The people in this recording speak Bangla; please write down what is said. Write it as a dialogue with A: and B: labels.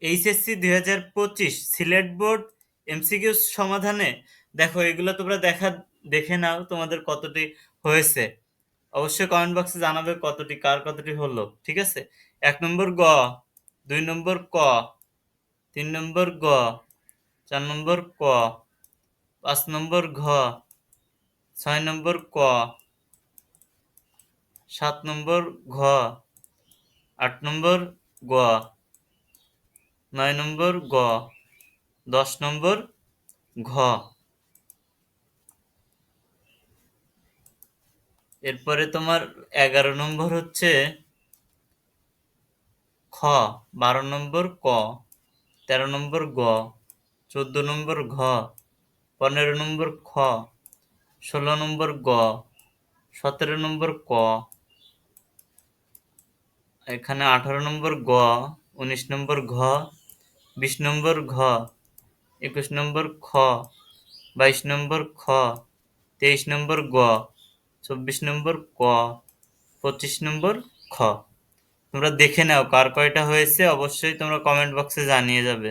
A: এইচএসসি 2025 সিলেট বোর্ড এমসিকিউ সমাধানে দেখো, এগুলো তোমরা দেখে নাও তোমাদের কতটি হয়েছে। অবশ্যই কমেন্ট বক্সে জানাবে কার কতটি হলো। ঠিক আছে, 1 নম্বর গ, 2 নম্বর ক, 3 নম্বর গ, 4 নম্বর ক, 5 নম্বর ঘ, 6 নম্বর ক, 7 নম্বর ঘ, 8 নম্বর গ, 9 নম্বর গ, 10 নম্বর ঘ। এরপরে তোমার 11 নম্বর হচ্ছে খ, 12 নম্বর ক, 13 নম্বর গ, 14 নম্বর ঘ, 15 নম্বর খ, 16 নম্বর গ, 17 নম্বর ক, এখানে 18 নম্বর গ, 19 নম্বর ঘ, 20 নম্বর ঘ, 21 নম্বর খ, 22 নম্বর খ, 23 নম্বর গ, 24 নম্বর ক, 25 নম্বর খ। তোমরা দেখে নাও কার কয়টা হয়েছে, অবশ্যই তোমরা কমেন্ট বক্সে জানিয়ে যাবে।